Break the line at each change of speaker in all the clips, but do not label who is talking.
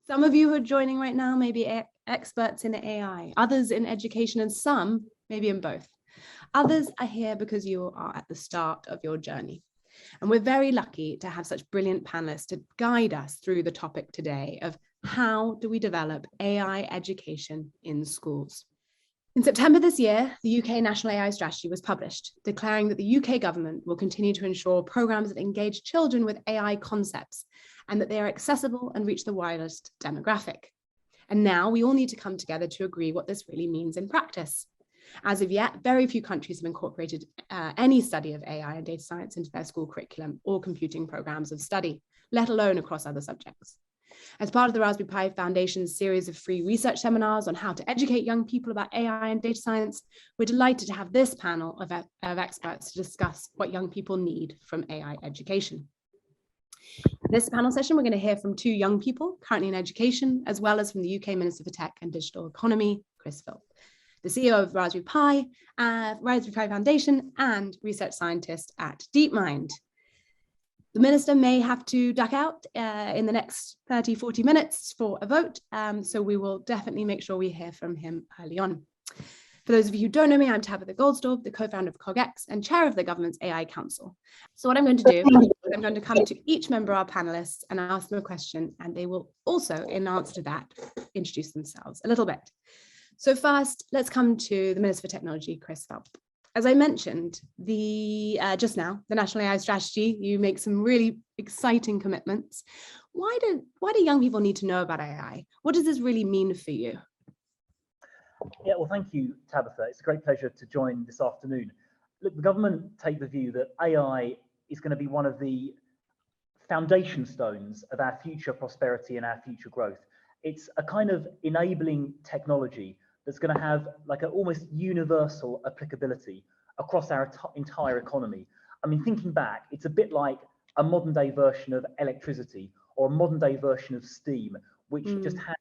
Some of you who are joining right now may be experts in AI, others in education, and some maybe in both. Others are here because you are at the start of your journey. And we're very lucky to have such brilliant panelists to guide us through the topic today of how do we develop AI education in schools. In September this year, the UK National AI Strategy was published, declaring that the UK government will continue to ensure programs that engage children with AI concepts and that they are accessible and reach the widest demographic. And now we all need to come together to agree what this really means in practice. As of yet, very few countries have incorporated any study of AI and data science into their school curriculum or computing programs of study, let alone across other subjects. As part of the Raspberry Pi Foundation's series of free research seminars on how to educate young people about AI and data science, we're delighted to have this panel of experts to discuss what young people need from AI education. In this panel session, we're going to hear from two young people currently in education, as well as from the UK Minister for Tech and Digital Economy, Chris Philp, the CEO of Raspberry Pi Foundation, and research scientist at DeepMind. The minister may have to duck out in the next 30, 40 minutes for a vote, so we will definitely make sure we hear from him early on. For those of you who don't know me, I'm Tabitha Goldstorff, the co-founder of CogX and chair of the government's AI Council. So what I'm going to do is I'm going to come to each member of our panelists and ask them a question, and they will also, in answer to that, introduce themselves a little bit. So first, let's come to the Minister for Technology, Chris Philp. As I mentioned, just now, the National AI Strategy, you make some really exciting commitments. Why do young people need to know about AI? What does this really mean for you?
Yeah, well, thank you, Tabitha. It's a great pleasure to join this afternoon. Look, the government take the view that AI is going to be one of the foundation stones of our future prosperity and our future growth. It's a kind of enabling technology that's going to have like an almost universal applicability across our entire economy. I mean, thinking back, it's a bit like a modern day version of electricity or a modern day version of steam, which just has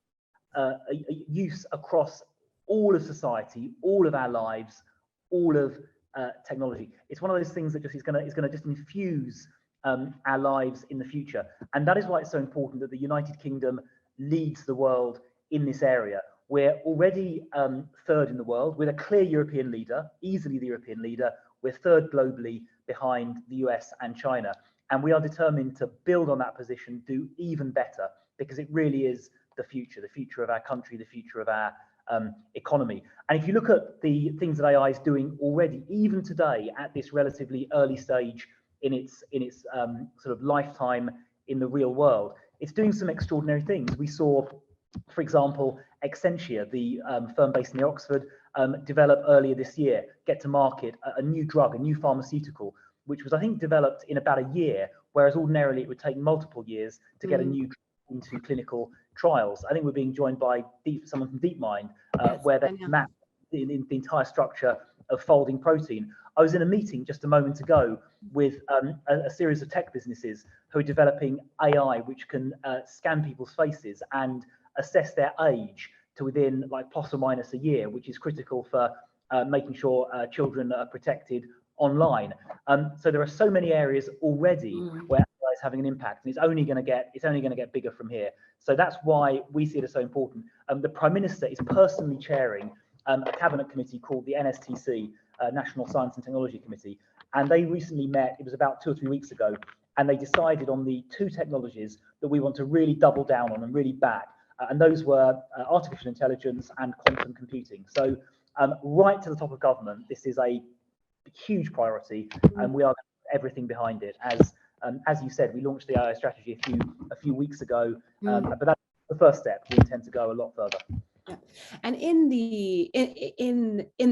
a use across all of society, all of our lives, all of technology. It's one of those things that just is going to just infuse our lives in the future. And that is why it's so important that the United Kingdom leads the world in this area. We're already third in the world. We're a clear European leader, easily the European leader. We're third globally behind the US and China. And we are determined to build on that position, do even better, because it really is the future of our country, the future of our economy. And if you look at the things that AI is doing already, even today at this relatively early stage in its sort of lifetime in the real world, it's doing some extraordinary things. We saw, for example, Accenture, the firm based near Oxford, develop earlier this year, get to market a new drug, a new pharmaceutical, which was, I think, developed in about a year, whereas ordinarily it would take multiple years to get a new drug into clinical trials. I think we're being joined by someone from DeepMind, where they mapped the entire structure of folding protein. I was in a meeting just a moment ago with a series of tech businesses who are developing AI, which can scan people's faces and assess their age to within like plus or minus a year, which is critical for making sure children are protected online. So there are so many areas already where AI is having an impact, and it's only going to get bigger from here. So that's why we see it as so important. The Prime Minister is personally chairing a cabinet committee called the NSTC, National Science and Technology Committee, and they recently met. It was about 2 or 3 weeks ago, and they decided on the 2 technologies that we want to really double down on and really back. And those were artificial intelligence and quantum computing. So right to the top of government, this is a huge priority, and we are everything behind it. As you said, we launched the AI strategy a few weeks ago, but that's the first step. We intend to go a lot further.
Yeah. And in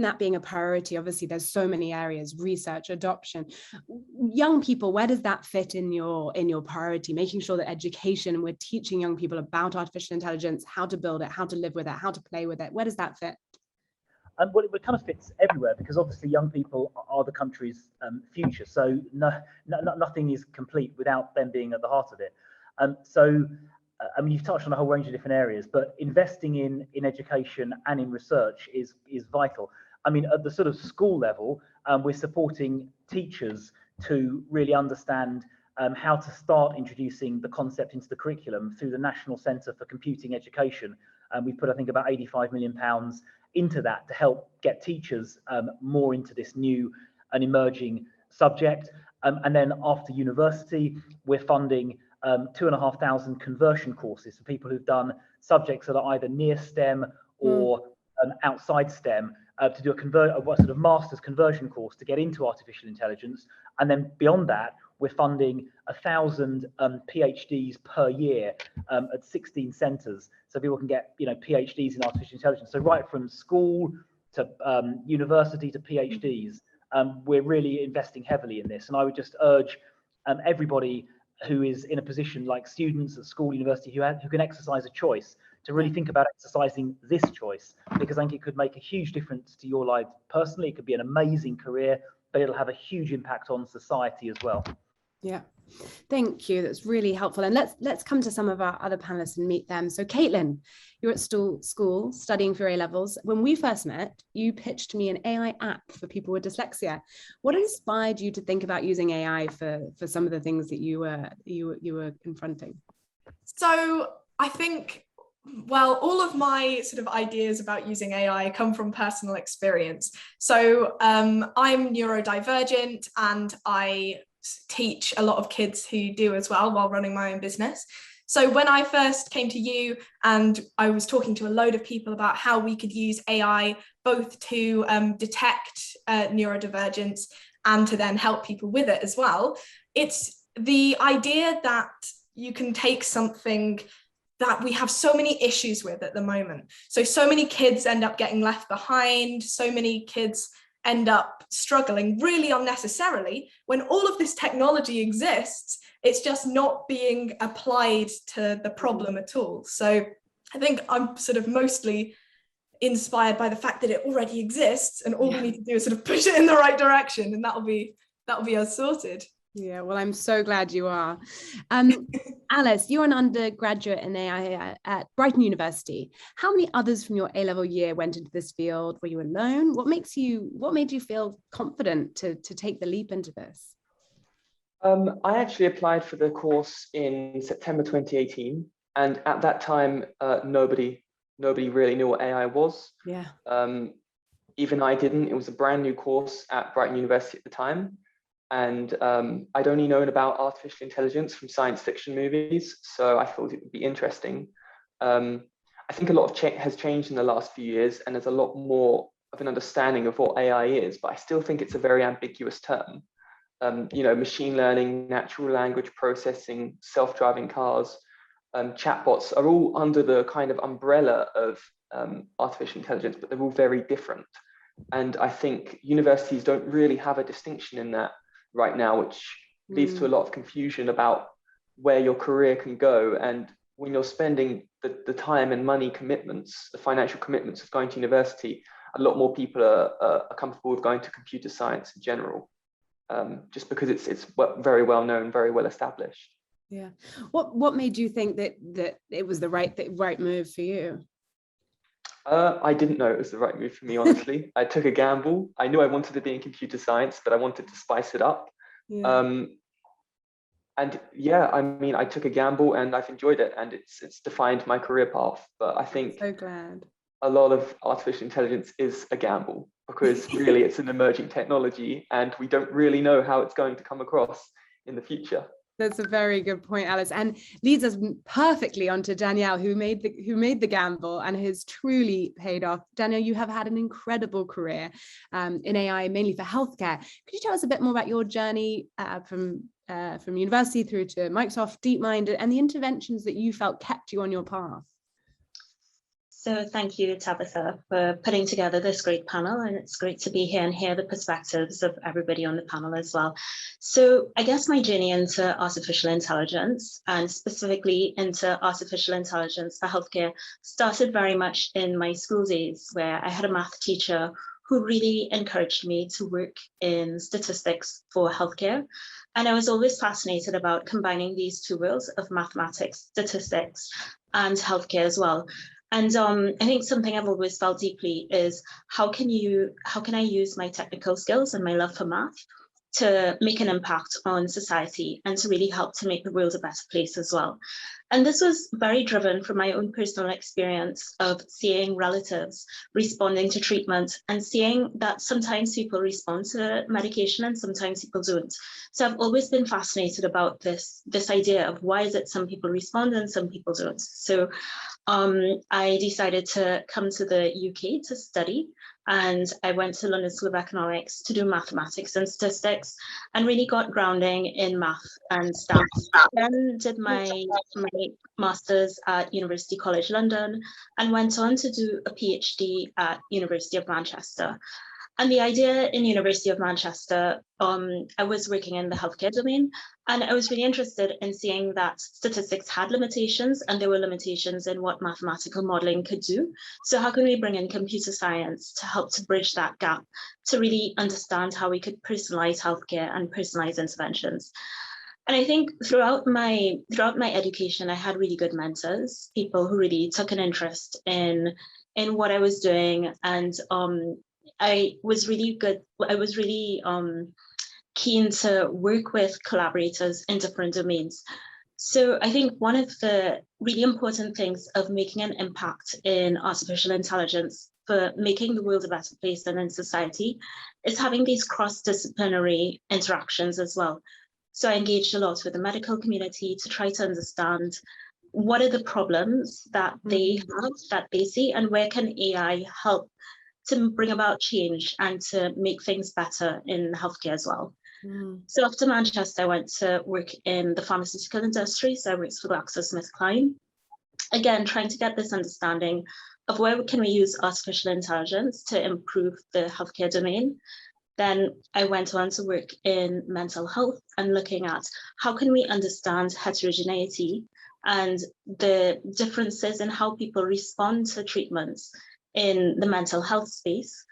that being a priority, obviously there's so many areas: research, adoption, young people. Where does that fit in your priority? Making sure that education, we're teaching young people about artificial intelligence, how to build it, how to live with it, how to play with it. Where does that fit?
Well, it kind of fits everywhere, because obviously young people are the country's future. So nothing is complete without them being at the heart of it. I mean, you've touched on a whole range of different areas, but investing in education and in research is vital. I mean, at the sort of school level, we're supporting teachers to really understand how to start introducing the concept into the curriculum through the National Centre for Computing Education. We put, I think, about £85 million into that to help get teachers more into this new and emerging subject. And then after university, we're funding 2,500 conversion courses for people who've done subjects that are either near STEM or outside STEM, to do a sort of master's conversion course to get into artificial intelligence. And then beyond that, we're funding 1,000 PhDs per year at 16 centres, so people can get PhDs in artificial intelligence. So right from school to university to PhDs, we're really investing heavily in this. And I would just urge everybody who is in a position, like students at school, university, who can exercise a choice, to really think about exercising this choice, because I think it could make a huge difference to your life personally. It could be an amazing career, but it'll have a huge impact on society as well.
Yeah, thank you. That's really helpful. And let's come to some of our other panelists and meet them. So Caitlin, you're at school studying for A-levels. When we first met, you pitched me an AI app for people with dyslexia. What inspired you to think about using AI for some of the things that you were confronting?
So I think, well, all of my sort of ideas about using AI come from personal experience. So I'm neurodivergent, and I teach a lot of kids who do as well while running my own business. So when I first came to you and I was talking to a load of people about how we could use AI both to detect neurodivergence and to then help people with it as well, it's the idea that you can take something that we have so many issues with at the moment. So many kids end up getting left behind, so many kids end up struggling really unnecessarily when all of this technology exists. It's just not being applied to the problem at all. So I think I'm sort of mostly inspired by the fact that it already exists, and all we need to do is sort of push it in the right direction, and that'll be us sorted.
Yeah, well, I'm so glad you are. Alice, you're an undergraduate in AI at Brighton University. How many others from your A-level year went into this field? Were you alone? What made you feel confident to take the leap into this?
I actually applied for the course in September 2018, and at that time, nobody really knew what AI was.
Yeah.
Even I didn't. It was a brand new course at Brighton University at the time. And I'd only known about artificial intelligence from science fiction movies, so I thought it would be interesting. I think a lot of has changed in the last few years, and there's a lot more of an understanding of what AI is, but I still think it's a very ambiguous term. Machine learning, natural language processing, self-driving cars, chatbots are all under the kind of umbrella of artificial intelligence, but they're all very different. And I think universities don't really have a distinction in that right now, which leads to a lot of confusion about where your career can go. And when you're spending the time and money commitments, the financial commitments of going to university, a lot more people are comfortable with going to computer science in general, just because it's very well known, very well established.
Yeah. What made you think that it was the right move for you?
I didn't know it was the right move for me, honestly. I took a gamble. I knew I wanted to be in computer science, but I wanted to spice it up. Yeah. And yeah, I mean, I took a gamble and I've enjoyed it, and it's defined my career path. But I think
so glad
a lot of artificial intelligence is a gamble, because really it's an emerging technology and we don't really know how it's going to come across in the future.
That's a very good point, Alice, and leads us perfectly onto Danielle, who made the gamble and has truly paid off. Danielle, you have had an incredible career in AI, mainly for healthcare. Could you tell us a bit more about your journey from university through to Microsoft DeepMind, and the interventions that you felt kept you on your path?
So thank you, Tabitha, for putting together this great panel, and it's great to be here and hear the perspectives of everybody on the panel as well. So I guess my journey into artificial intelligence, and specifically into artificial intelligence for healthcare, started very much in my school days, where I had a math teacher who really encouraged me to work in statistics for healthcare. And I was always fascinated about combining these two worlds of mathematics, statistics, and healthcare as well. And I think something I've always felt deeply is how can I use my technical skills and my love for math to make an impact on society and to really help to make the world a better place as well. And this was very driven from my own personal experience of seeing relatives responding to treatment and seeing that sometimes people respond to medication and sometimes people don't. So I've always been fascinated about this idea of why is it some people respond and some people don't. So I decided to come to the UK to study, and I went to London School of Economics to do mathematics and statistics and really got grounding in math and stats. Then did my master's at University College London and went on to do a PhD at University of Manchester. And the idea in University of Manchester, I was working in the healthcare domain, and I was really interested in seeing that statistics had limitations, and there were limitations in what mathematical modeling could do. So how can we bring in computer science to help to bridge that gap, to really understand how we could personalize healthcare and personalize interventions? And I think throughout my education, I had really good mentors, people who really took an interest in what I was doing, and I was really keen to work with collaborators in different domains. So I think one of the really important things of making an impact in artificial intelligence for making the world a better place and in society is having these cross-disciplinary interactions as well. So I engaged a lot with the medical community to try to understand what are the problems that they have, that they see, and where can AI help to bring about change and to make things better in healthcare as well. So after Manchester, I went to work in the pharmaceutical industry. So I worked for GlaxoSmithKline. Again, trying to get this understanding of where can we use artificial intelligence to improve the healthcare domain. Then I went on to work in mental health and looking at how can we understand heterogeneity and the differences in how people respond to treatments in the mental health space.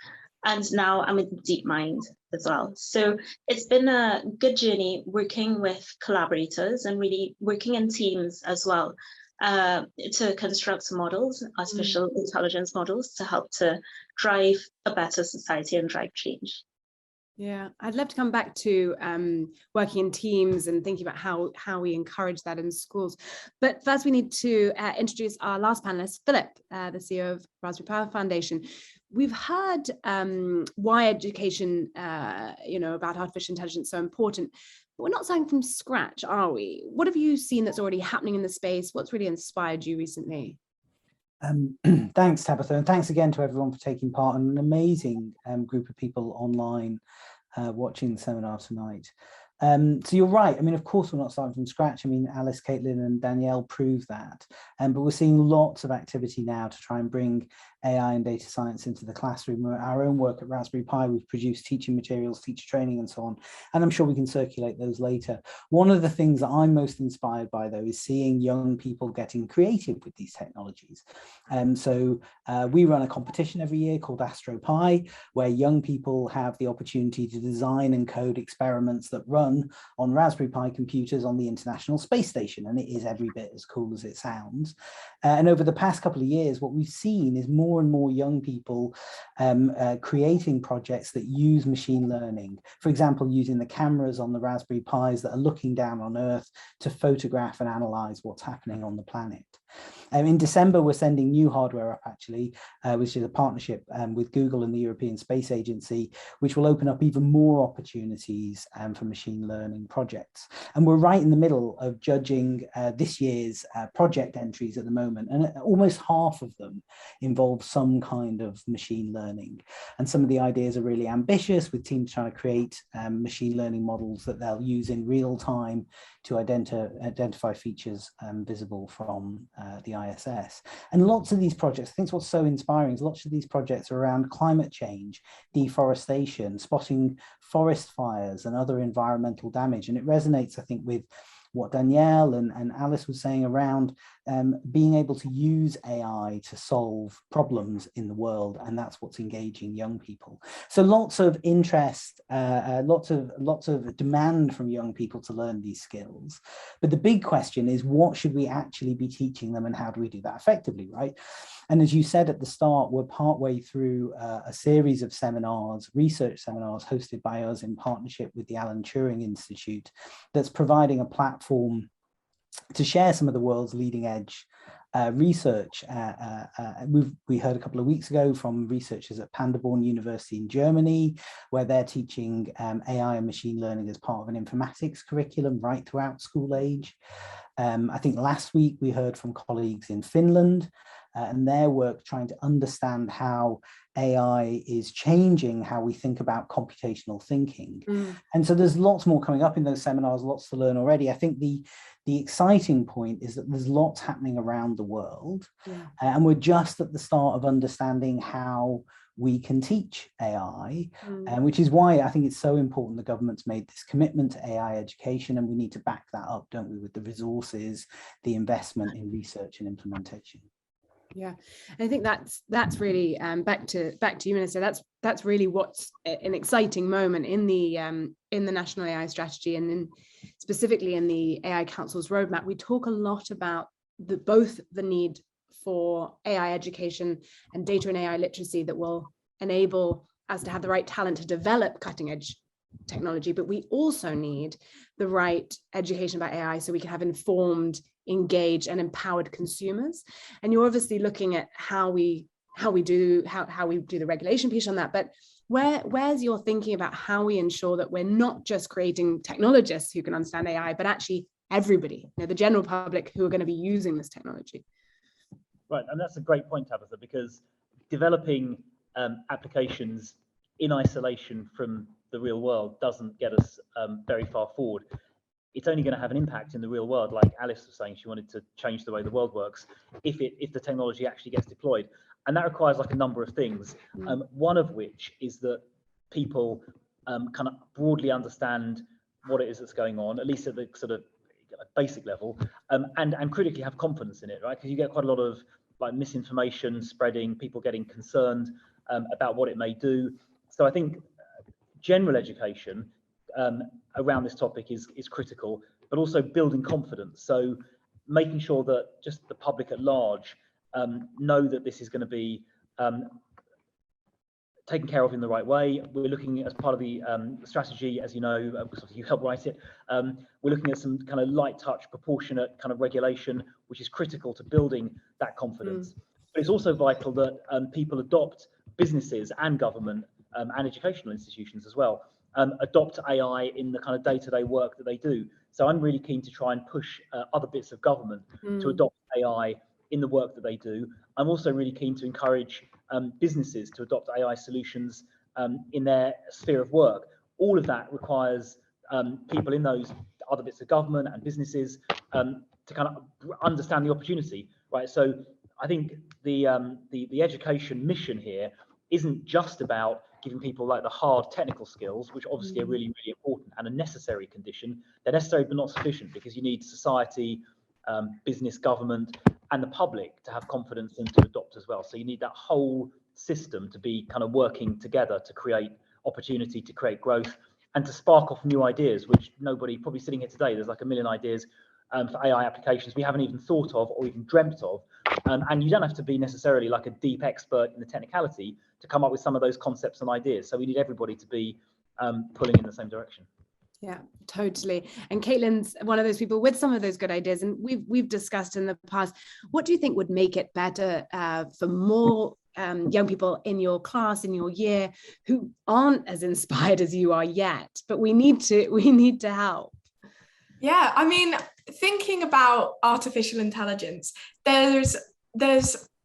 And now I'm in DeepMind as well. So it's been a good journey working with collaborators and really working in teams as well to construct models, artificial intelligence models, to help to drive a better society and drive change.
Yeah, I'd love to come back to working in teams and thinking about how we encourage that in schools. But first we need to introduce our last panelist, Philip, the CEO of Raspberry Pi Foundation. We've heard why education, about artificial intelligence is so important, but we're not starting from scratch, are we? What have you seen that's already happening in the space? What's really inspired you recently?
Thanks, Tabitha, and thanks again to everyone for taking part, and an amazing group of people online watching the seminar tonight. So you're right. I mean, of course, we're not starting from scratch. I mean, Alice, Caitlin and Danielle prove that. But we're seeing lots of activity now to try and bring AI and data science into the classroom. Our own work at Raspberry Pi, we've produced teaching materials, teacher training and so on. And I'm sure we can circulate those later. One of the things that I'm most inspired by, though, is seeing young people getting creative with these technologies. So we run a competition every year called AstroPi, where young people have the opportunity to design and code experiments that run on Raspberry Pi computers on the International Space Station, and it is every bit as cool as it sounds. And over the past couple of years, what we've seen is more and more young people creating projects that use machine learning. For example, using the cameras on the Raspberry Pis that are looking down on Earth to photograph and analyze what's happening on the planet. In December, we're sending new hardware up, actually, which is a partnership with Google and the European Space Agency, which will open up even more opportunities for machine learning projects. And we're right in the middle of judging this year's project entries at the moment, and almost half of them involve some kind of machine learning. And some of the ideas are really ambitious, with teams trying to create machine learning models that they'll use in real time to identify features visible from the ISS. And lots of these projects, I think what's so inspiring is lots of these projects are around climate change, deforestation, spotting forest fires and other environmental damage. And it resonates, I think, with what Danielle and Alice was saying around being able to use AI to solve problems in the world, and that's what's engaging young people. So lots of interest, lots of demand from young people to learn these skills. But the big question is, what should we actually be teaching them, and how do we do that effectively, right? And as you said at the start, we're partway through a series of seminars, research seminars hosted by us in partnership with the Alan Turing Institute, that's providing a platform to share some of the world's leading edge research. We heard a couple of weeks ago from researchers at Paderborn University in Germany, where they're teaching AI and machine learning as part of an informatics curriculum right throughout school age. I think last week we heard from colleagues in Finland and their work trying to understand how AI is changing how we think about computational thinking. And so there's lots more coming up in those seminars, lots to learn already. I think the exciting point is that there's lots happening around the world, and we're just at the start of understanding how we can teach AI, which is why I think it's so important the government's made this commitment to AI education, and we need to back that up, don't we, with the resources, the investment in research and implementation.
Yeah, I think that's really back to you, Minister. That's really what's an exciting moment in the National AI Strategy, and specifically in the AI Council's roadmap. We talk a lot about both the need for AI education and data and AI literacy that will enable us to have the right talent to develop cutting edge technology, but we also need the right education about AI so we can have informed, engaged and empowered consumers. And you're obviously looking at how we do the regulation piece on that, but where's your thinking about how we ensure that we're not just creating technologists who can understand AI, but actually everybody, the general public who are going to be using this technology?
Right, and that's a great point, Tabitha, because developing applications in isolation from the real world doesn't get us very far forward. It's only going to have an impact in the real world, like Alice was saying. She wanted to change the way the world works if the technology actually gets deployed, and that requires like a number of things. One of which is that people kind of broadly understand what it is that's going on, at least at the sort of basic level, and critically have confidence in it, right? Because you get quite a lot of like misinformation spreading, people getting concerned about what it may do. So I think general education around this topic is critical, but also building confidence. So making sure that just the public at large know that this is going to be taken care of in the right way. We're looking as part of the strategy, as you know, because you helped write it. We're looking at some kind of light touch, proportionate kind of regulation, which is critical to building that confidence. But it's also vital that people adopt, businesses and government and educational institutions as well, adopt AI in the kind of day-to-day work that they do. So I'm really keen to try and push other bits of government to adopt AI in the work that they do. I'm also really keen to encourage businesses to adopt AI solutions in their sphere of work. All of that requires people in those other bits of government and businesses to kind of understand the opportunity, right? So I think the education mission here isn't just about giving people like the hard technical skills, which obviously are really, really important and a necessary condition. They're necessary but not sufficient, because you need society, business, government, and the public to have confidence and to adopt as well. So you need that whole system to be kind of working together to create opportunity, to create growth, and to spark off new ideas, which nobody, probably sitting here today, there's like a million ideas for AI applications we haven't even thought of or even dreamt of. And you don't have to be necessarily like a deep expert in the technicality to come up with some of those concepts and ideas. So we need everybody to be pulling in the same direction.
Yeah, totally. And Caitlin's one of those people with some of those good ideas. And we've discussed in the past, what do you think would make it better for more young people in your class, in your year, who aren't as inspired as you are yet, but we need to help?
Yeah, I mean, thinking about artificial intelligence, there's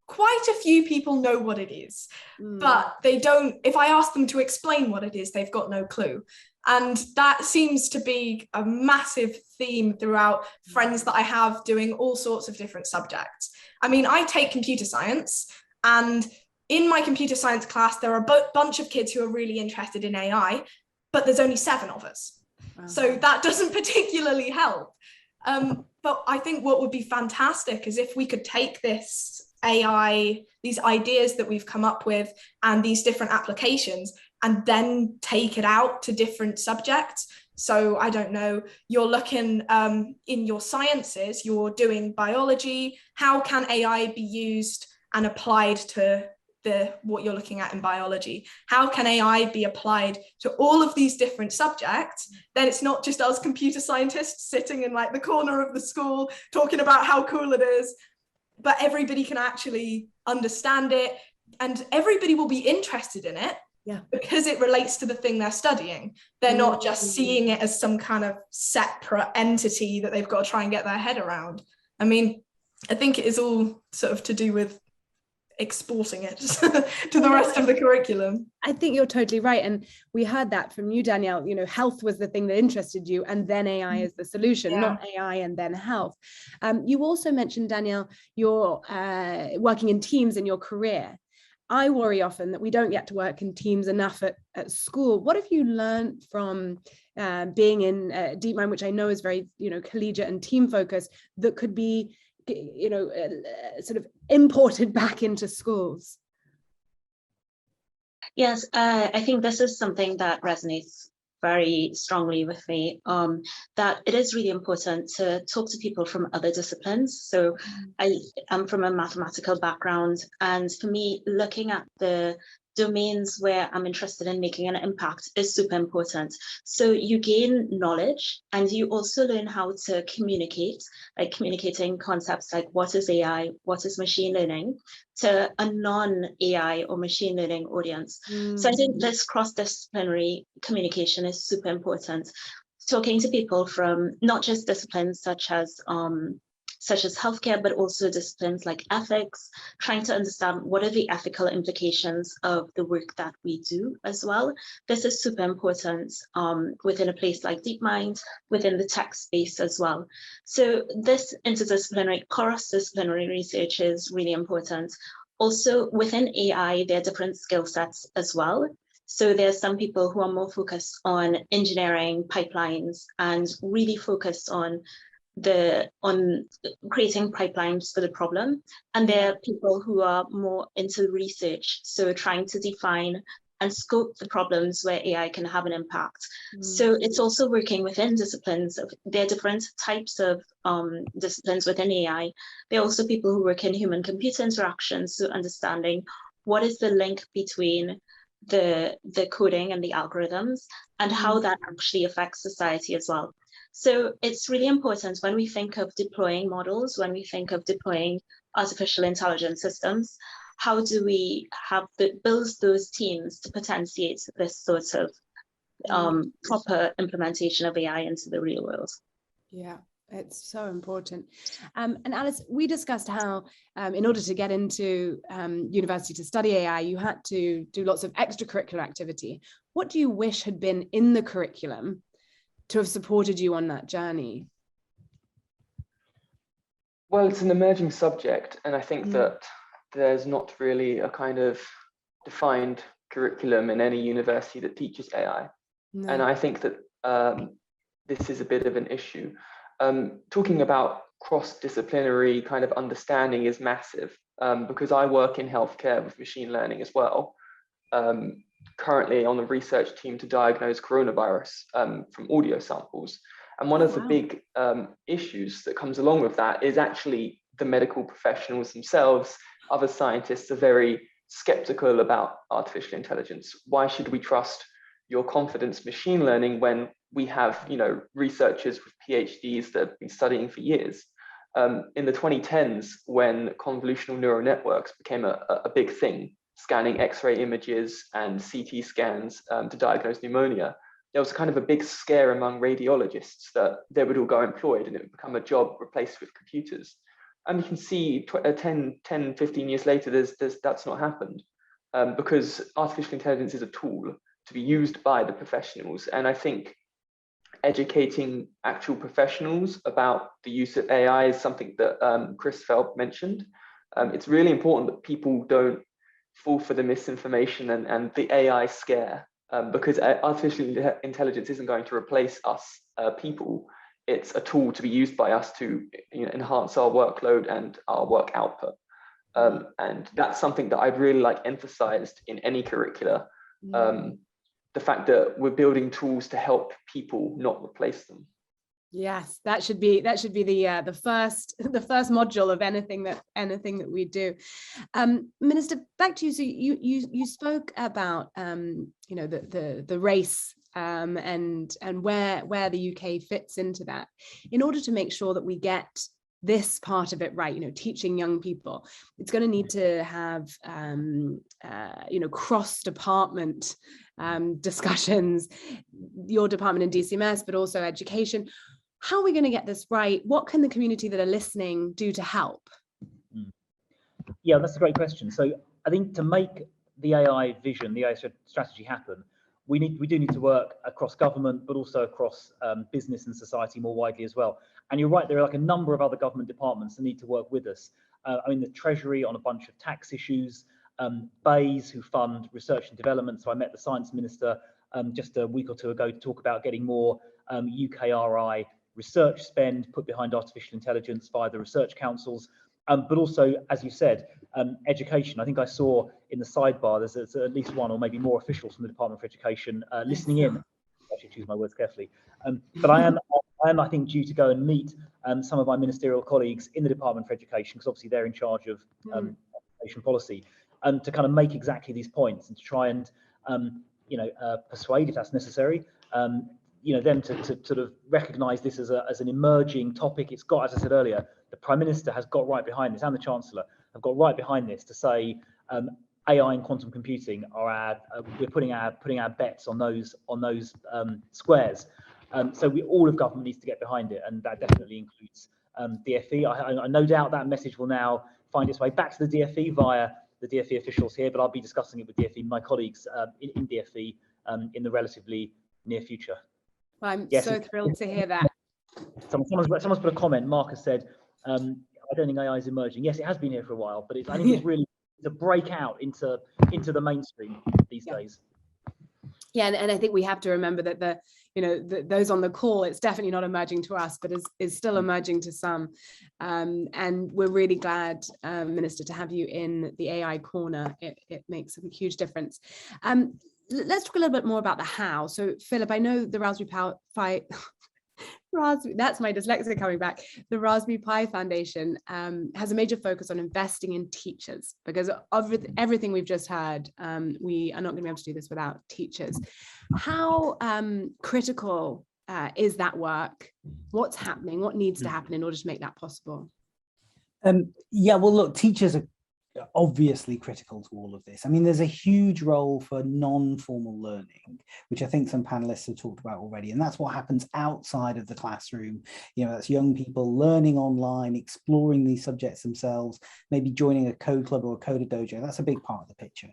quite a few people know what it is, but they don't, if I ask them to explain what it is, they've got no clue. And that seems to be a massive theme throughout friends that I have doing all sorts of different subjects. I mean, I take computer science, and in my computer science class, there are a bunch of kids who are really interested in AI, but there's only 7 of us. Wow. So that doesn't particularly help. But I think what would be fantastic is if we could take this AI, these ideas that we've come up with and these different applications, and then take it out to different subjects. So I don't know, you're looking in your sciences, you're doing biology. How can AI be used and applied to what you're looking at in biology? How can AI be applied to all of these different subjects? Then it's not just us computer scientists sitting in like the corner of the school talking about how cool it is, but everybody can actually understand it and everybody will be interested in it.
Yeah.
Because it relates to the thing they're studying. They're not just seeing it as some kind of separate entity that they've got to try and get their head around. I mean, I think it is all sort of to do with exporting it to the rest of the curriculum.
I think you're totally right. And we heard that from you, Danielle. You know, health was the thing that interested you, and then AI is the solution,
Yeah.
not AI and then health. You also mentioned, Danielle, you're working in teams in your career. I worry often that we don't get to work in teams enough at school. What have you learned from being in DeepMind, which I know is very, you know, collegiate and team focused, that could be, you know, sort of imported back into schools?
Yes, I think this is something that resonates very strongly with me, that it is really important to talk to people from other disciplines. So I am from a mathematical background, and for me, looking at the domains where I'm interested in making an impact is super important. So you gain knowledge and you also learn how to communicate, like communicating concepts like what is AI, what is machine learning, to a non-AI or machine learning audience. So I think this cross-disciplinary communication is super important. Talking to people from not just disciplines such as healthcare, but also disciplines like ethics, trying to understand what are the ethical implications of the work that we do as well. This is super important within a place like DeepMind, within the tech space as well. So this interdisciplinary, cross-disciplinary research is really important. Also within AI, there are different skill sets as well. So there's some people who are more focused on engineering pipelines and really focused on creating pipelines for the problem. And there are people who are more into research, so trying to define and scope the problems where AI can have an impact. So it's also working within disciplines. There are different types of disciplines within AI. There are also people who work in human-computer interactions, so understanding what is the link between the coding and the algorithms and how that actually affects society as well. So it's really important when we think of deploying models, when we think of deploying artificial intelligence systems, how do we build those teams to potentiate this sort of proper implementation of AI into the real world?
Yeah, it's so important. And Alice, we discussed how in order to get into university to study AI, you had to do lots of extracurricular activity. What do you wish had been in the curriculum to have supported you on that journey?
Well, it's an emerging subject, and I think that there's not really a kind of defined curriculum in any university that teaches AI.
No.
And I think that this is a bit of an issue. Talking about cross-disciplinary kind of understanding is massive, because I work in healthcare with machine learning as well. Currently on the research team to diagnose coronavirus from audio samples. And one of the big issues that comes along with that is actually the medical professionals themselves. Other scientists are very skeptical about artificial intelligence. Why should we trust your confidence machine learning when we have, you know, researchers with PhDs that have been studying for years? In the 2010s, when convolutional neural networks became a big thing, scanning X-ray images and CT scans to diagnose pneumonia, there was kind of a big scare among radiologists that they would all go employed and it would become a job replaced with computers. And you can see 10, 15 years later, that's not happened because artificial intelligence is a tool to be used by the professionals. And I think educating actual professionals about the use of AI is something that Chris Phelps mentioned. It's really important that people don't fall for the misinformation and the AI scare, because artificial intelligence isn't going to replace us people. it's a tool to be used by us to enhance our workload and our work output. And that's something that I'd really like emphasized in any curricula. The fact that we're building tools to help people, not replace them.
Yes, that should be the first module of anything that we do. Minister, back to you. So you spoke about the race and where the UK fits into that. In order to make sure that we get this part of it right, teaching young people, it's going to need to have cross-department discussions, your department in DCMS, but also education. How are we going to get this right? What can the community that are listening do to help?
Yeah, that's a great question. So I think to make the AI vision, the AI strategy happen, we do need to work across government, but also across business and society more widely as well. And you're right, there are like a number of other government departments that need to work with us. The Treasury on a bunch of tax issues, BEIS, who fund research and development. So I met the Science Minister just a week or two ago to talk about getting more UKRI research spend put behind artificial intelligence via the research councils, but also, as you said, education. I think I saw in the sidebar there's at least one or maybe more officials from the Department for Education listening in. I should choose my words carefully. But I am, I think, due to go and meet some of my ministerial colleagues in the Department for Education, because obviously they're in charge of education policy, to kind of make exactly these points and to try and persuade, if that's necessary, them to sort of recognise this as an emerging topic. It's got, as I said earlier, the Prime Minister has got right behind this, and the Chancellor have got right behind this to say AI and quantum computing are we're putting our bets on those squares. So all of government needs to get behind it, and that definitely includes DFE. I no doubt that message will now find its way back to the DFE via the DFE officials here, but I'll be discussing it with DFE, my colleagues in DFE, in the relatively near future.
Well, I'm so thrilled to hear that.
Someone's put a comment. Mark has said, I don't think AI is emerging. Yes, it has been here for a while, but I think it's really to break out into the mainstream these days.
Yeah, and I think we have to remember that those on the call, it's definitely not emerging to us, but is still emerging to some. And we're really glad, Minister, to have you in the AI corner. It makes a huge difference. Let's talk a little bit more about the how. So, Philip, I know the Raspberry Pi, that's my dyslexia coming back. The Raspberry Pi Foundation has a major focus on investing in teachers, because of everything we've just heard, we are not going to be able to do this without teachers. How critical is that work? What's happening? What needs to happen in order to make that possible?
Yeah, well, look, teachers are obviously critical to all of this. I mean, there's a huge role for non-formal learning, which I think some panelists have talked about already, and that's what happens outside of the classroom. That's young people learning online, exploring these subjects themselves, maybe joining a code club or a coder dojo. That's a big part of the picture.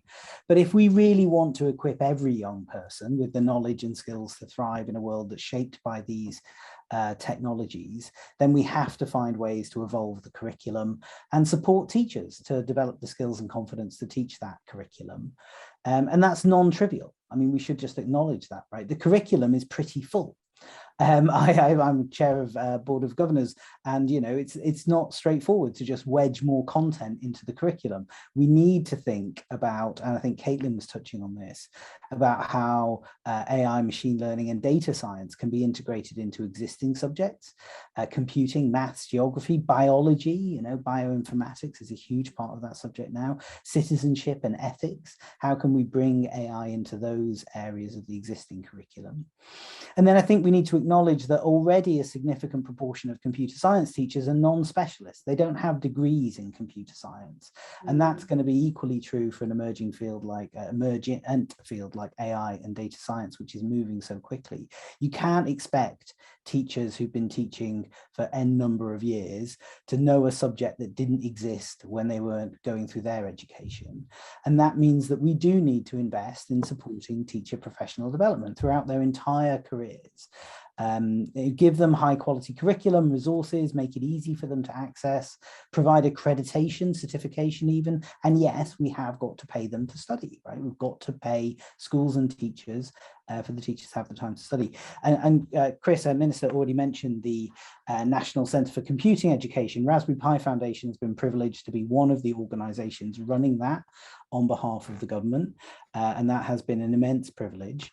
But if we really want to equip every young person with the knowledge and skills to thrive in a world that's shaped by these technologies, then we have to find ways to evolve the curriculum and support teachers to develop the skills and confidence to teach that curriculum. And that's non-trivial. I mean, we should just acknowledge that, right? The curriculum is pretty full. I'm chair of Board of Governors, and it's not straightforward to just wedge more content into the curriculum. We need to think about, and I think Caitlin was touching on this, about how AI, machine learning, and data science can be integrated into existing subjects. Computing, maths, geography, biology, bioinformatics is a huge part of that subject now. Citizenship and ethics. How can we bring AI into those areas of the existing curriculum? And then I think we need to acknowledge that already a significant proportion of computer science teachers are non-specialists. They don't have degrees in computer science. And that's going to be equally true for an emergent field like AI and data science, which is moving so quickly. You can't expect teachers who've been teaching for n number of years to know a subject that didn't exist when they weren't going through their education. And that means that we do need to invest in supporting teacher professional development throughout their entire careers. Give them high quality curriculum, resources, make it easy for them to access, provide accreditation, certification even, and yes, we have got to pay them to study, right? We've got to pay schools and teachers for the teachers to have the time to study. And Chris, our Minister, already mentioned the National Centre for Computing Education. Raspberry Pi Foundation has been privileged to be one of the organisations running that on behalf of the government, and that has been an immense privilege.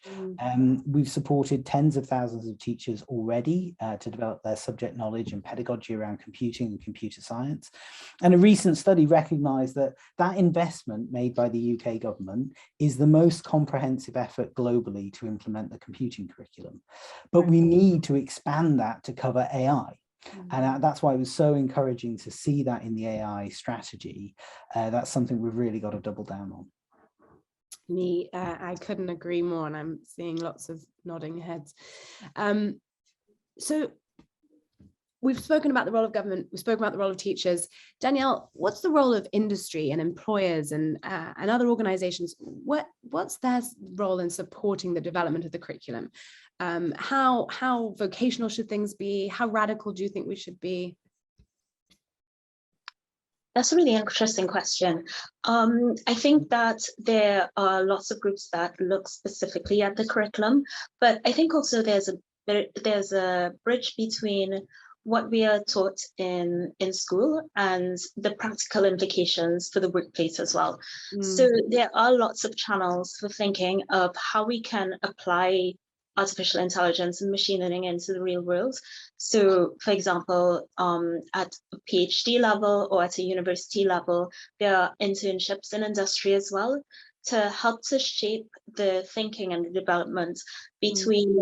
We've supported tens of thousands of teachers already to develop their subject knowledge and pedagogy around computing and computer science. And a recent study recognised that that investment made by the UK government is the most comprehensive effort globally to implement the computing curriculum. But we need to expand that to cover AI. And that's why it was so encouraging to see that in the AI strategy. That's something we've really got to double down on.
I couldn't agree more, and I'm seeing lots of nodding heads. So we've spoken about the role of government, we've spoken about the role of teachers. Danielle, what's the role of industry and employers and other organizations? What's their role in supporting the development of the curriculum? How vocational should things be? How radical do you think we should be?
That's a really interesting question. I think that there are lots of groups that look specifically at the curriculum, but I think also there's a bridge between what we are taught in school and the practical implications for the workplace as well. So there are lots of channels for thinking of how we can apply artificial intelligence and machine learning into the real world. So, for example, at a PhD level or at a university level, there are internships in industry as well to help to shape the thinking and the development between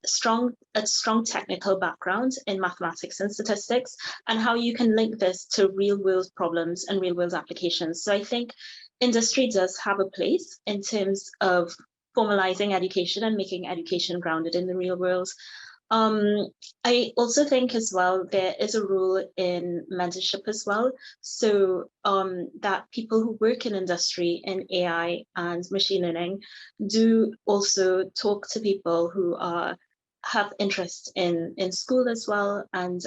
a strong technical background in mathematics and statistics, and how you can link this to real world problems and real world applications. So I think industry does have a place in terms of formalizing education and making education grounded in the real world. I also think as well, there is a role in mentorship as well. So that people who work in industry in AI and machine learning do also talk to people who have interest in school as well, and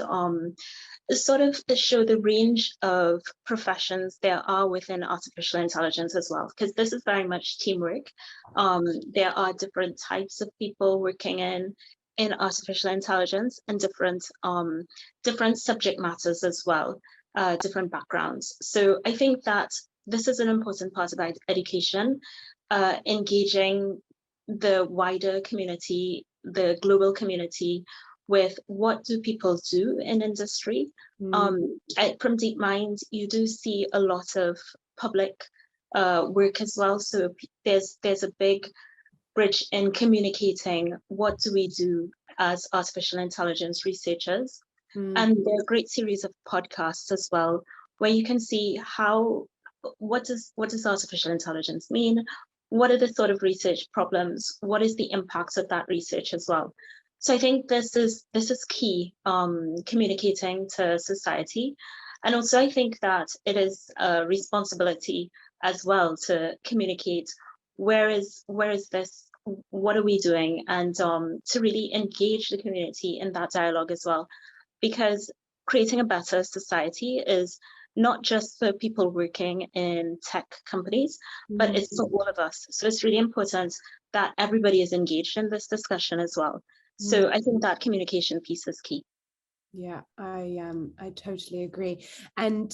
sort of show the range of professions there are within artificial intelligence as well, because this is very much teamwork. There are different types of people working in artificial intelligence, and different subject matters as well, different backgrounds. So I think that this is an important part of education, engaging the wider community, the global community, with what do people do in industry. From DeepMind, you do see a lot of public work as well. So there's a big bridge in communicating what do we do as artificial intelligence researchers. And there are a great series of podcasts as well, where you can see what does artificial intelligence mean? What are the sort of research problems? What is the impacts of that research as well? So I think this is key, communicating to society. And also I think that it is a responsibility as well to communicate where is this, what are we doing, and to really engage the community in that dialogue as well. Because creating a better society is not just for people working in tech companies, but it's for all of us. So it's really important that everybody is engaged in this discussion as well. So I think that communication piece is key.
Yeah, I totally agree. And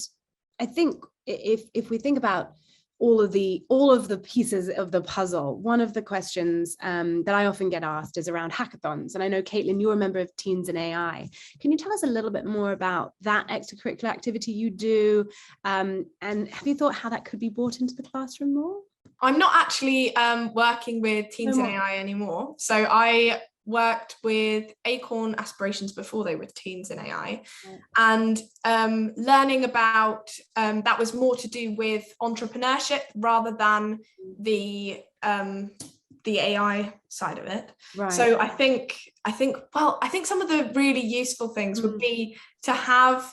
I think if we think about all of the pieces of the puzzle, one of the questions that I often get asked is around hackathons. And I know, Caitlin, you're a member of Teens in AI. Can you tell us a little bit more about that extracurricular activity you do? And have you thought how that could be brought into the classroom more?
I'm not actually working with Teens in AI anymore. So I worked with Acorn Aspirations before they were Teens in AI, and learning about that was more to do with entrepreneurship rather than the AI side of it. Right. So I think some of the really useful things would be to have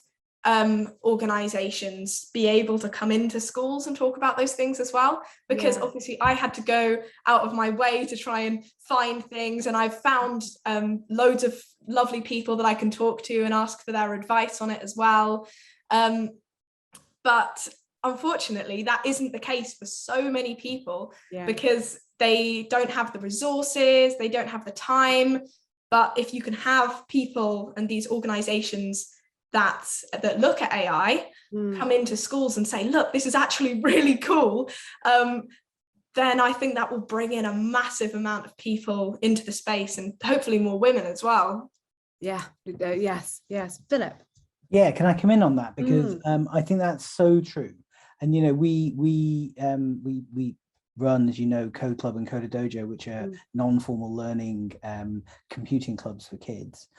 organizations be able to come into schools and talk about those things as well, because obviously I had to go out of my way to try and find things, and I've found loads of lovely people that I can talk to and ask for their advice on it as well, but unfortunately that isn't the case for so many people, because they don't have the resources, they don't have the time. But if you can have people and these organizations that look at AI come into schools and say, look, this is actually really cool, then I think that will bring in a massive amount of people into the space, and hopefully more women as well.
Yeah, yes, Philip.
Yeah, can I come in on that? Because I think that's so true. And you know, we run, as you know, Code Club and Coder Dojo, which are non-formal learning computing clubs for kids.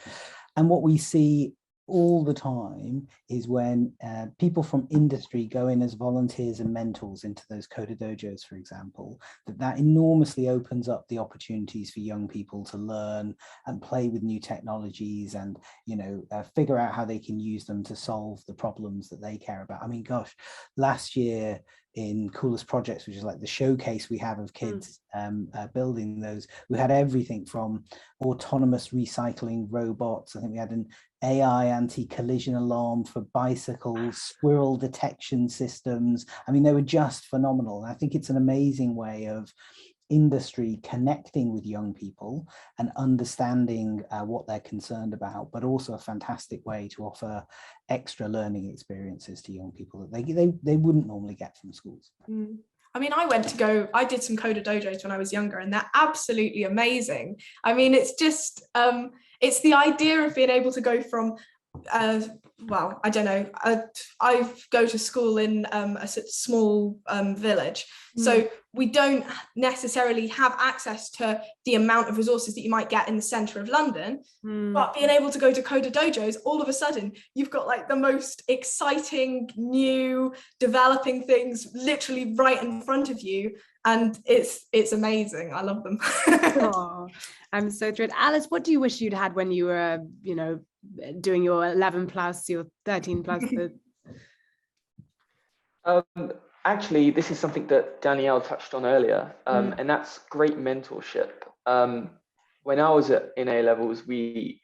And what we see all the time is when people from industry go in as volunteers and mentors into those Coder Dojos, for example, that enormously opens up the opportunities for young people to learn and play with new technologies and, you know, figure out how they can use them to solve the problems that they care about. I mean, gosh, last year in Coolest Projects, which is like the showcase we have of kids building those, we had everything from autonomous recycling robots. I think we had an AI anti-collision alarm for bicycles, squirrel detection systems. I mean, they were just phenomenal. And I think it's an amazing way of industry connecting with young people and understanding what they're concerned about, but also a fantastic way to offer extra learning experiences to young people that they wouldn't normally get from schools.
I mean, I did some Coder Dojos when I was younger, and they're absolutely amazing. I mean, it's just, it's the idea of being able to go from, well, I don't know, I go to school in a small village. So we don't necessarily have access to the amount of resources that you might get in the centre of London, but being able to go to Coder Dojos, all of a sudden you've got like the most exciting new developing things literally right in front of you, and it's amazing. I love them.
Oh, I'm so thrilled. Alice, what do you wish you'd had when you were, you know, doing your 11 plus, your 13 plus?
Actually, this is something that Danielle touched on earlier, and that's great mentorship. When I was in A levels, the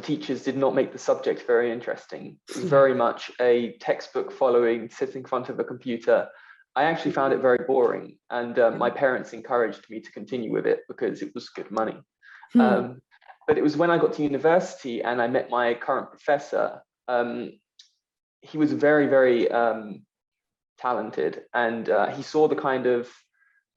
teachers did not make the subject very interesting. It was very much a textbook following, sit in front of a computer. I actually found it very boring, and my parents encouraged me to continue with it because it was good money. But it was when I got to university and I met my current professor. He was very, very talented, and he saw the kind of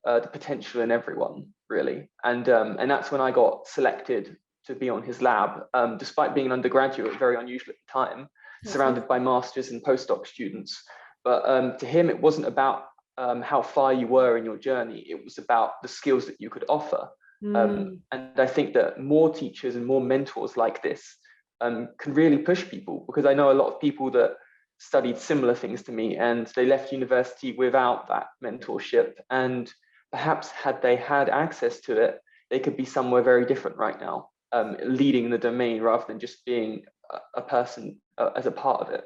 the potential in everyone, really. And that's when I got selected to be on his lab, despite being an undergraduate, very unusual at the time, surrounded by masters and postdoc students. But to him, it wasn't about how far you were in your journey. It was about the skills that you could offer. And I think that more teachers and more mentors like this can really push people, because I know a lot of people that studied similar things to me and they left university without that mentorship, and perhaps had they had access to it, they could be somewhere very different right now, leading the domain rather than just being a person as a part of it.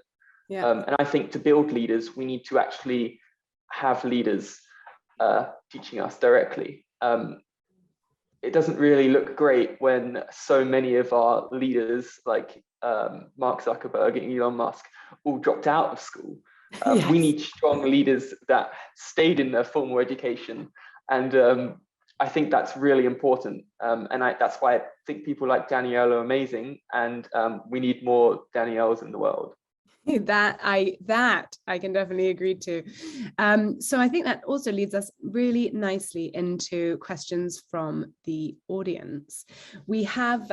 And I think to build leaders, we need to actually have leaders teaching us directly. It doesn't really look great when so many of our leaders, like Mark Zuckerberg and Elon Musk, all dropped out of school. We need strong leaders that stayed in their formal education, and I think that's really important. And that's why I think people like Danielle are amazing, and we need more Danielles in the world.
That I can definitely agree to. So I think that also leads us really nicely into questions from the audience. We have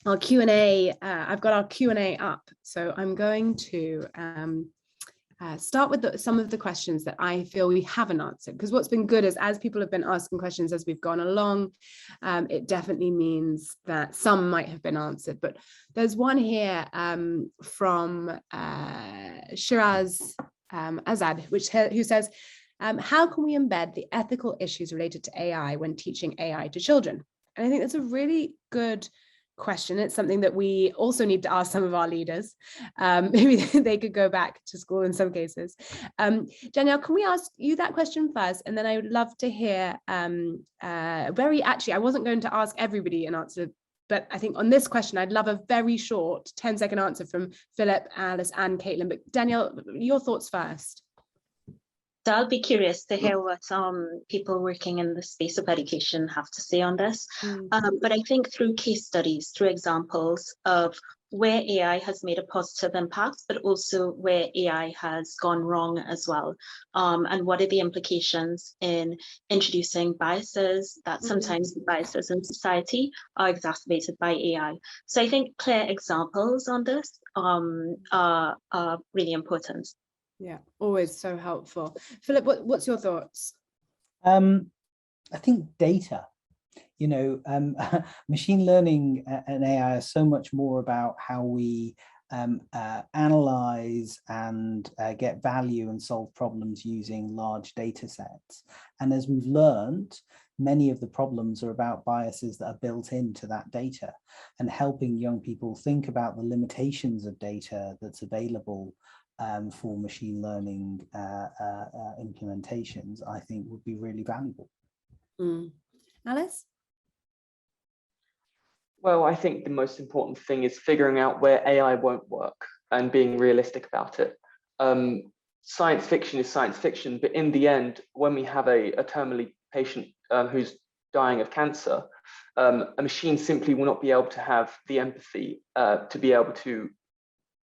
our Q&A. I've got our Q&A up, so I'm going to start with some of the questions that I feel we haven't answered, because what's been good is, as people have been asking questions as we've gone along, it definitely means that some might have been answered. But there's one here from Shiraz Azad, who says, how can we embed the ethical issues related to AI when teaching AI to children? And I think that's a really good question. It's something that we also need to ask some of our leaders. Maybe they could go back to school in some cases. Danielle, can we ask you that question first? And then I would love to hear actually, I wasn't going to ask everybody an answer, but I think on this question, I'd love a very short 10-second answer from Philip, Alice, and Caitlin. But Danielle, your thoughts first.
So I'll be curious to hear what people working in the space of education have to say on this. But I think through case studies, through examples of where AI has made a positive impact, but also where AI has gone wrong as well. And what are the implications in introducing biases that sometimes the biases in society are exacerbated by AI. So I think clear examples on this are really important.
Yeah, always so helpful. Philip, what's your thoughts?
I think data. Machine learning and AI are so much more about how we analyze and get value and solve problems using large data sets. And as we've learned, many of the problems are about biases that are built into that data, and helping young people think about the limitations of data that's available for machine learning implementations, I think would be really valuable.
Alice?
Well, I think the most important thing is figuring out where AI won't work and being realistic about it. Science fiction is science fiction, but in the end, when we have a terminally patient who's dying of cancer, a machine simply will not be able to have the empathy to be able to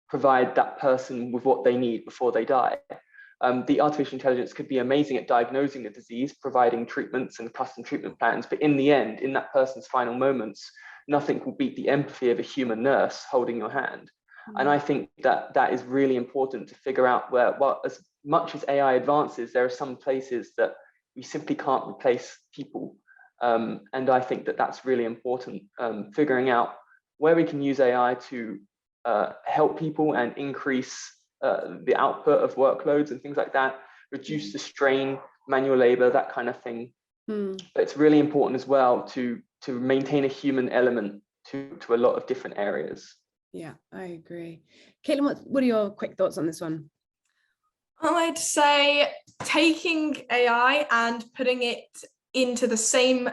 provide that person with what they need before they die. The artificial intelligence could be amazing at diagnosing the disease, providing treatments and custom treatment plans, but in the end, in that person's final moments, nothing will beat the empathy of a human nurse holding your hand. And I think that is really important to figure out where, well, as much as AI advances, there are some places that we simply can't replace people. And I think that's really important, figuring out where we can use AI to help people and increase the output of workloads and things like that, reduce the strain, manual labor, that kind of thing. But it's really important as well to maintain a human element to a lot of different areas.
Yeah, I agree. Caitlin, what are your quick thoughts on this one?
I'd say taking AI and putting it into the same,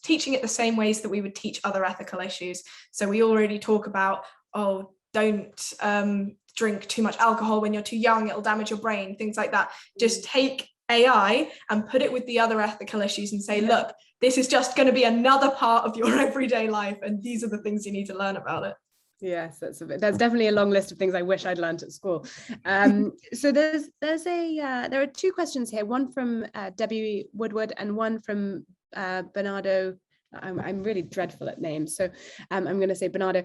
teaching it the same ways that we would teach other ethical issues. So we already talk about, oh, don't drink too much alcohol when you're too young, it'll damage your brain, things like that. Just take AI and put it with the other ethical issues and say, look, this is just going to be another part of your everyday life, and these are the things you need to learn about it.
Yes, there's definitely a long list of things I wish I'd learned at school. So there are two questions here, one from Debbie Woodward and one from Bernardo. I'm really dreadful at names, so I'm going to say Bernardo.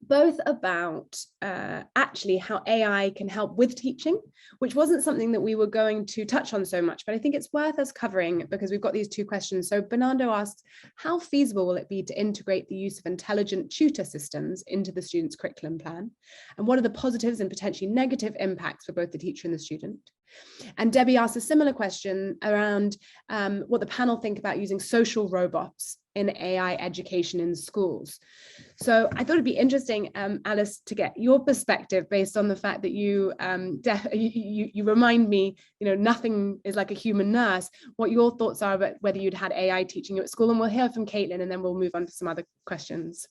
Both about actually how AI can help with teaching, which wasn't something that we were going to touch on so much, but I think it's worth us covering because we've got these two questions. So Bernardo asks, how feasible will it be to integrate the use of intelligent tutor systems into the student's curriculum plan? And what are the positives and potentially negative impacts for both the teacher and the student? And Debbie asked a similar question around what the panel think about using social robots in AI education in schools. So I thought it'd be interesting, Alice, to get your perspective based on the fact that you remind me, nothing is like a human nurse, what your thoughts are about whether you'd had AI teaching you at school, and we'll hear from Caitlin and then we'll move on to some other questions.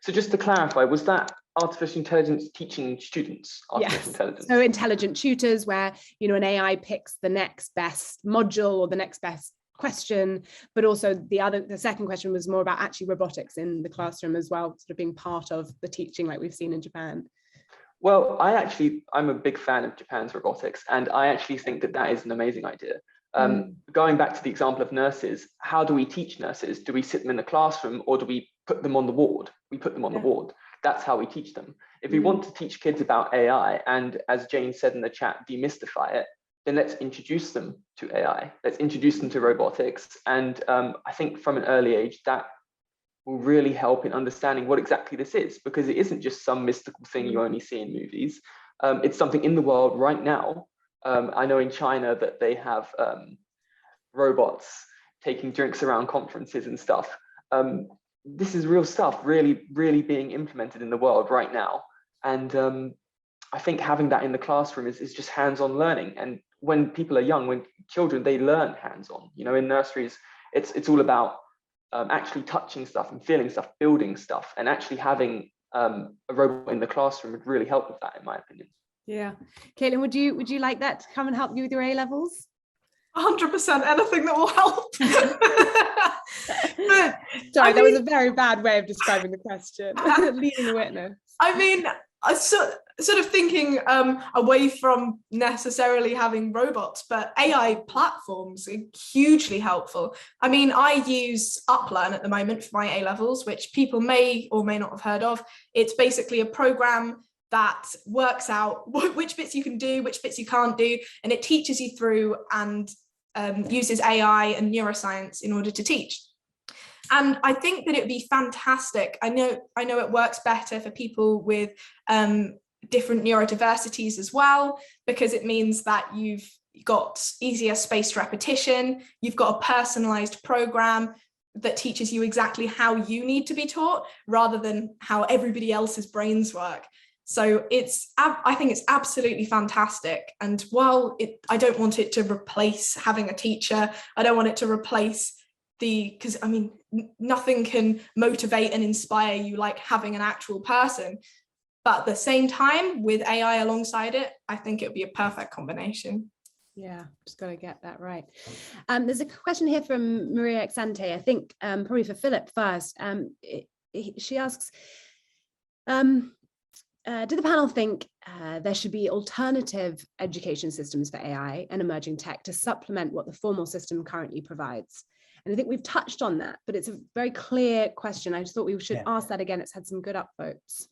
So just to clarify, was that artificial intelligence teaching students artificial intelligence?
So intelligent tutors where, an AI picks the next best module or the next best question, but also the second question was more about actually robotics in the classroom as well, sort of being part of the teaching like we've seen in Japan.
Well, I'm a big fan of Japan's robotics, and I actually think that is an amazing idea. Going back to the example of nurses, how do we teach nurses? Do we sit them in the classroom or do we put them on the ward? We put them on the ward. That's how we teach them. If we want to teach kids about AI, and as Jane said in the chat, demystify it, then let's introduce them to AI. Let's introduce them to robotics. And I think from an early age, that will really help in understanding what exactly this is, because it isn't just some mystical thing you only see in movies. It's something in the world right now. I know in China that they have robots taking drinks around conferences and stuff. This is real stuff really, really being implemented in the world right now. And I think having that in the classroom is just hands-on learning. And when people are young, when children, they learn hands-on. In nurseries, it's all about actually touching stuff and feeling stuff, building stuff, and actually having a robot in the classroom would really help with that, in my opinion.
Yeah. Caitlin, would you like that to come and help you with your A levels?
100%, anything that will help.
Sorry, that was a very bad way of describing the question. Leading the witness.
I mean, I sort of thinking away from necessarily having robots, but AI platforms are hugely helpful. I mean, I use Uplearn at the moment for my A levels, which people may or may not have heard of. It's basically a program that works out which bits you can do, which bits you can't do, and it teaches you through and uses AI and neuroscience in order to teach. And I think that it would be fantastic. I know it works better for people with different neurodiversities as well, because it means that you've got easier spaced repetition, you've got a personalized program that teaches you exactly how you need to be taught rather than how everybody else's brains work. So I think it's absolutely fantastic. And while I don't want it to replace having a teacher, I don't want it to replace because I mean, nothing can motivate and inspire you like having an actual person. But at the same time, with AI alongside it, I think it would be a perfect combination.
Yeah, just got to get that right. There's a question here from Maria Exante, I think probably for Philip first. She asks, do the panel think there should be alternative education systems for AI and emerging tech to supplement what the formal system currently provides? And I think we've touched on that, but it's a very clear question. I just thought we should ask that again. It's had some good upvotes.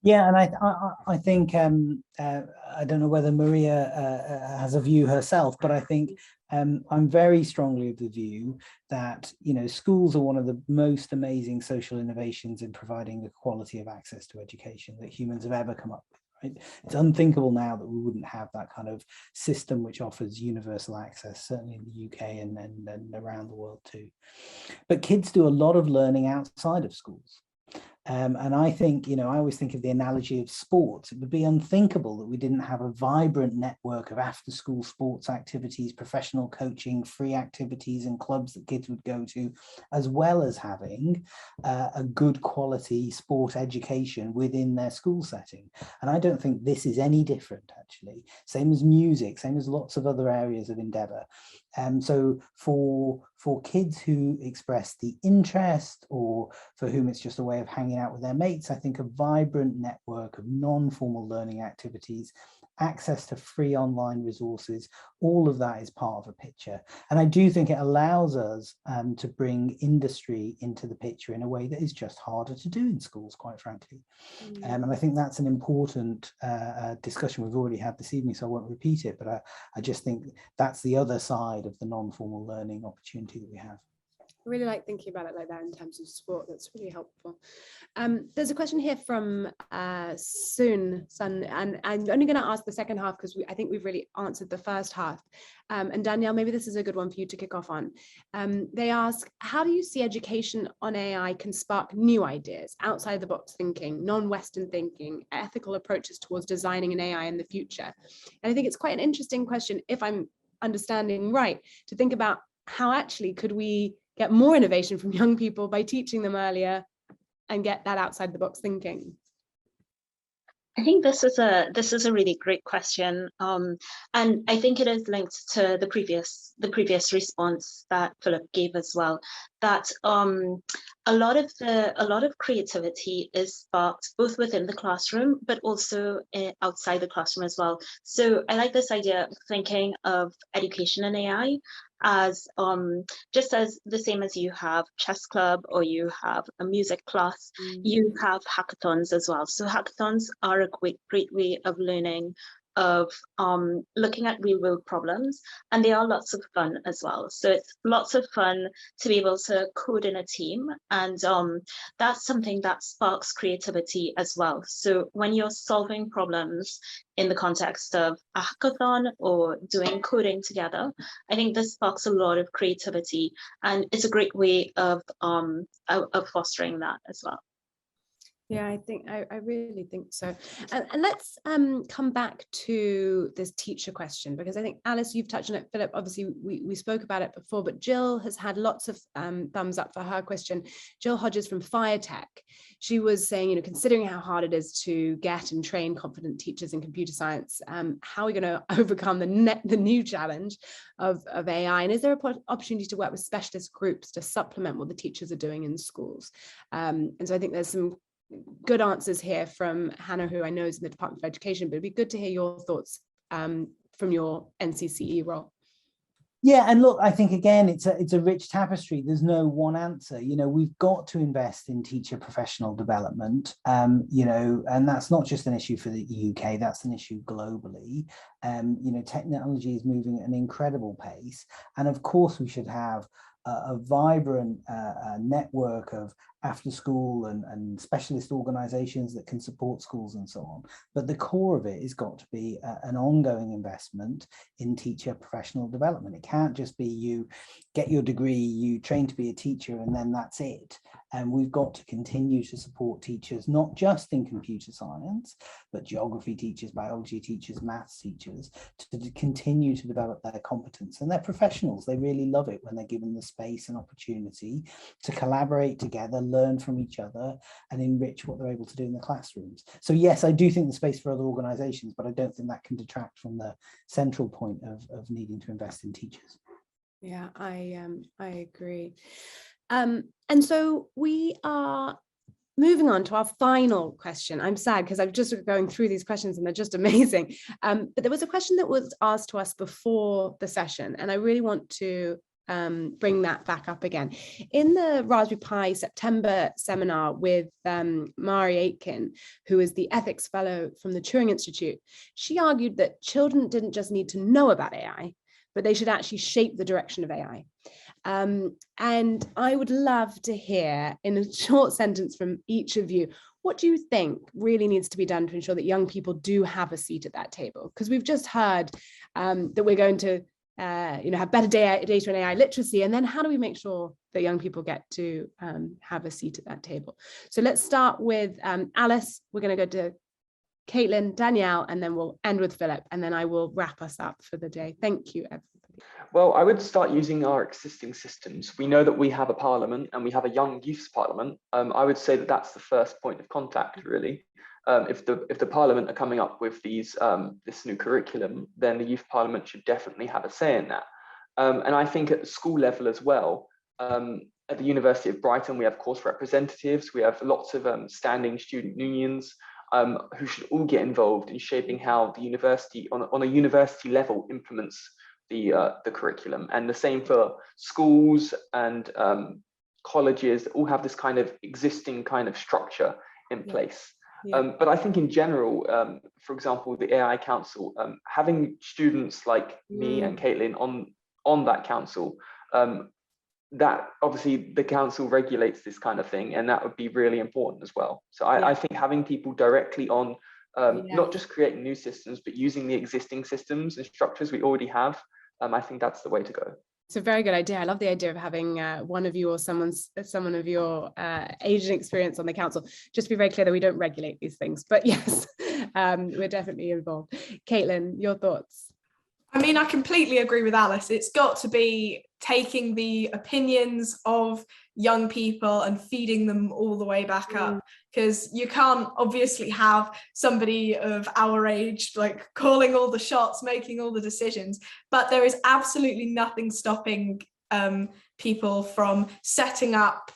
Yeah, and I think I don't know whether Maria has a view herself, but I think I'm very strongly of the view that schools are one of the most amazing social innovations in providing the quality of access to education that humans have ever come up with. Right? It's unthinkable now that we wouldn't have that kind of system which offers universal access, certainly in the UK and around the world too. But kids do a lot of learning outside of schools. And I think, I always think of the analogy of sports. It would be unthinkable that we didn't have a vibrant network of after-school sports activities, professional coaching, free activities and clubs that kids would go to, as well as having a good quality sport education within their school setting. And I don't think this is any different, actually. Same as music, same as lots of other areas of endeavour. So for kids who express the interest or for whom it's just a way of hanging out with their mates, I think a vibrant network of non-formal learning activities, access to free online resources, all of that is part of a picture. And I do think it allows us to bring industry into the picture in a way that is just harder to do in schools, quite frankly. And I think that's an important discussion we've already had this evening, so I won't repeat it, but I just think that's the other side of the non-formal learning opportunity that we have.
I really like thinking about it like that in terms of sport. That's really helpful. There's a question here from Sun, and I'm only going to ask the second half because I think we've really answered the first half. And Danielle, maybe this is a good one for you to kick off on. They ask, how do you see education on AI can spark new ideas, outside the box thinking, non-Western thinking, ethical approaches towards designing an AI in the future? And I think it's quite an interesting question, if I'm understanding right, to think about how actually could we get more innovation from young people by teaching them earlier and get that outside the box thinking?
I think this is a really great question, and I think it is linked to the previous response that Philip gave as well. That a lot of creativity is sparked both within the classroom, but also outside the classroom as well. So I like this idea of thinking of education and AI as just as the same as you have chess club or you have a music class, you have hackathons as well. So hackathons are a great way of learning, of looking at real world problems, and they are lots of fun as well. So it's lots of fun to be able to code in a team, and that's something that sparks creativity as well. So when you're solving problems in the context of a hackathon or doing coding together, I think this sparks a lot of creativity, and it's a great way of fostering that as well.
Yeah, I really think so. And let's come back to this teacher question, because I think, Alice, you've touched on it. Philip, obviously we spoke about it before, but Jill has had lots of thumbs up for her question. Jill Hodges from FireTech, she was saying, you know, considering how hard it is to get and train confident teachers in computer science, how are we going to overcome the new challenge of AI? And is there an opportunity to work with specialist groups to supplement what the teachers are doing in schools? And so I think there's some good answers here from Hannah, who I know is in the Department of Education, but it'd be good to hear your thoughts from your NCCE role.
Yeah, and look, I think again, it's a rich tapestry. There's no one answer. You know, we've got to invest in teacher professional development. You know, and that's not just an issue for the UK. That's an issue globally. You know, technology is moving at an incredible pace, and of course, we should have a vibrant network of after school and specialist organizations that can support schools and so on. But the core of it has got to be an ongoing investment in teacher professional development. It can't just be you get your degree, you train to be a teacher, and then that's it. And we've got to continue to support teachers, not just in computer science, but geography teachers, biology teachers, maths teachers, to continue to develop their competence. And they're professionals. They really love it when they're given the space and opportunity to collaborate together, learn from each other, and enrich what they're able to do in the classrooms. So yes, I do think there's space for other organizations, but I don't think that can detract from the central point of needing to invest in teachers.
Yeah, I agree. And so we are moving on to our final question. I'm sad because I'm just going through these questions and they're just amazing. But there was a question that was asked to us before the session, and I really want to bring that back up again. In the Raspberry Pi September seminar with Mari Aitken, who is the ethics fellow from the Turing Institute, she argued that children didn't just need to know about AI, but they should actually shape the direction of AI. And I would love to hear in a short sentence from each of you, what do you think really needs to be done to ensure that young people do have a seat at that table? Because we've just heard that we're going to have better data and AI literacy, and then how do we make sure that young people get to have a seat at that table? So let's start with Alice. We're going to go to Caitlin, Danielle, and then we'll end with Philip, and then I will wrap us up for the day. Thank you, everybody.
Well, I would start using our existing systems. We know that we have a parliament and we have a young youth parliament. I would say that that's the first point of contact, really. If the parliament are coming up with this new curriculum, then the youth parliament should definitely have a say in that. And I think at the school level as well, at the University of Brighton, we have course representatives, we have lots of standing student unions who should all get involved in shaping how the university on a university level implements the curriculum. And the same for schools and colleges that all have this kind of existing kind of structure in place. Yeah. But I think in general, for example, the AI Council, having students like me and Caitlin on that council, that obviously the council regulates this kind of thing, and that would be really important as well. So I think having people directly on, not just creating new systems, but using the existing systems and structures we already have, I think that's the way to go.
It's a very good idea. I love the idea of having one of you or someone of your age and experience on the council. Just to be very clear that we don't regulate these things, but yes, we're definitely involved. Caitlin, your thoughts?
I mean, I completely agree with Alice. It's got to be taking the opinions of young people and feeding them all the way back up, because you can't obviously have somebody of our age like calling all the shots, making all the decisions, but there is absolutely nothing stopping people from setting up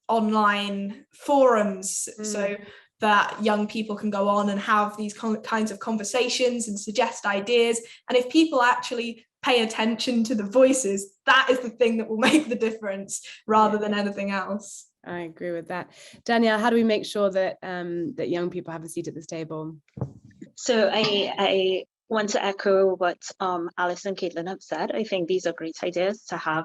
online forums so that young people can go on and have these kinds of conversations and suggest ideas. And if people actually pay attention to the voices, that is the thing that will make the difference rather than anything else.
I agree with that. Danielle, how do we make sure that that young people have a seat at this table?
So I want to echo what Alice and Caitlin have said. I think these are great ideas to have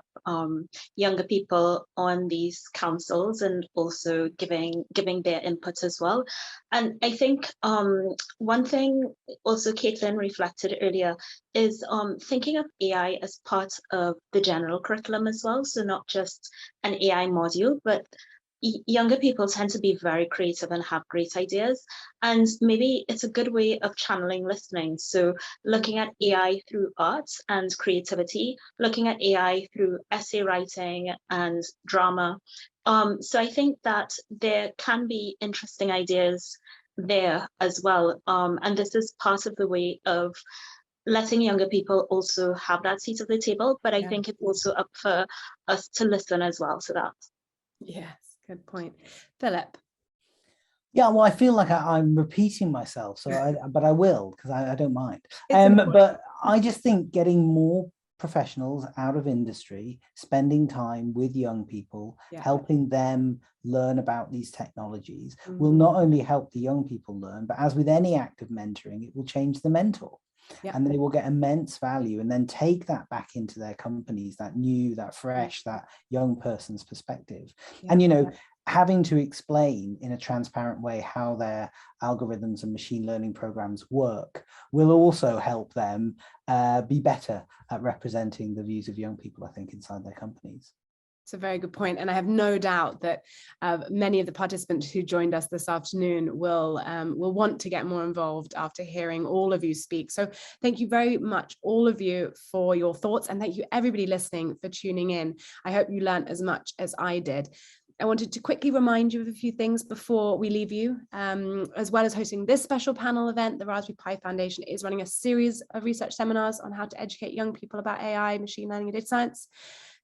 younger people on these councils and also giving their input as well. And I think one thing also Caitlin reflected earlier is thinking of AI as part of the general curriculum as well. So not just an AI module, but younger people tend to be very creative and have great ideas, and maybe it's a good way of channeling listening. So looking at AI through art and creativity, looking at AI through essay writing and drama. So I think that there can be interesting ideas there as well. And this is part of the way of letting younger people also have that seat at the table, but I think it's also up for us to listen as well to that.
Yes, good point. Philip.
Yeah, well, I feel like I'm repeating myself, so but I will, because I don't mind. But I just think getting more professionals out of industry, spending time with young people, helping them learn about these technologies will not only help the young people learn, but as with any act of mentoring, it will change the mentor. And they will get immense value and then take that back into their companies, that new, that fresh, that young person's perspective. And, you know, having to explain in a transparent way how their algorithms and machine learning programs work will also help them be better at representing the views of young people, I think, inside their companies.
It's a very good point. And I have no doubt that many of the participants who joined us this afternoon will want to get more involved after hearing all of you speak. So thank you very much, all of you, for your thoughts. And thank you, everybody listening, for tuning in. I hope you learned as much as I did. I wanted to quickly remind you of a few things before we leave you. As well as hosting this special panel event, the Raspberry Pi Foundation is running a series of research seminars on how to educate young people about AI, machine learning, and data science.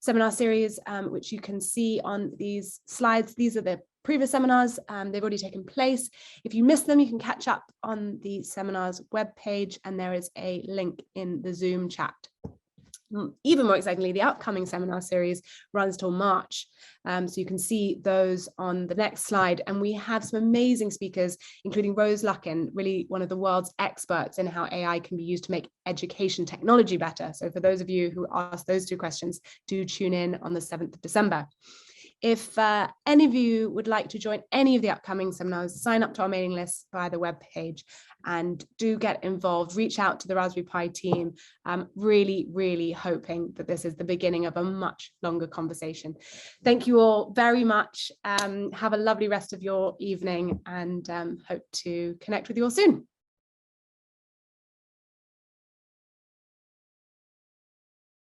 Seminar series, which you can see on these slides. These are the previous seminars. They've already taken place. If you missed them, you can catch up on the seminars webpage, and there is a link in the Zoom chat. Even more excitingly, the upcoming seminar series runs till March. So you can see those on the next slide. And we have some amazing speakers, including Rose Luckin, really one of the world's experts in how AI can be used to make education technology better. So for those of you who asked those two questions, do tune in on the 7th of December. If any of you would like to join any of the upcoming seminars, sign up to our mailing list via the webpage and do get involved. Reach out to the Raspberry Pi team. Really, really hoping that this is the beginning of a much longer conversation. Thank you all very much. Have a lovely rest of your evening, and hope to connect with you all soon.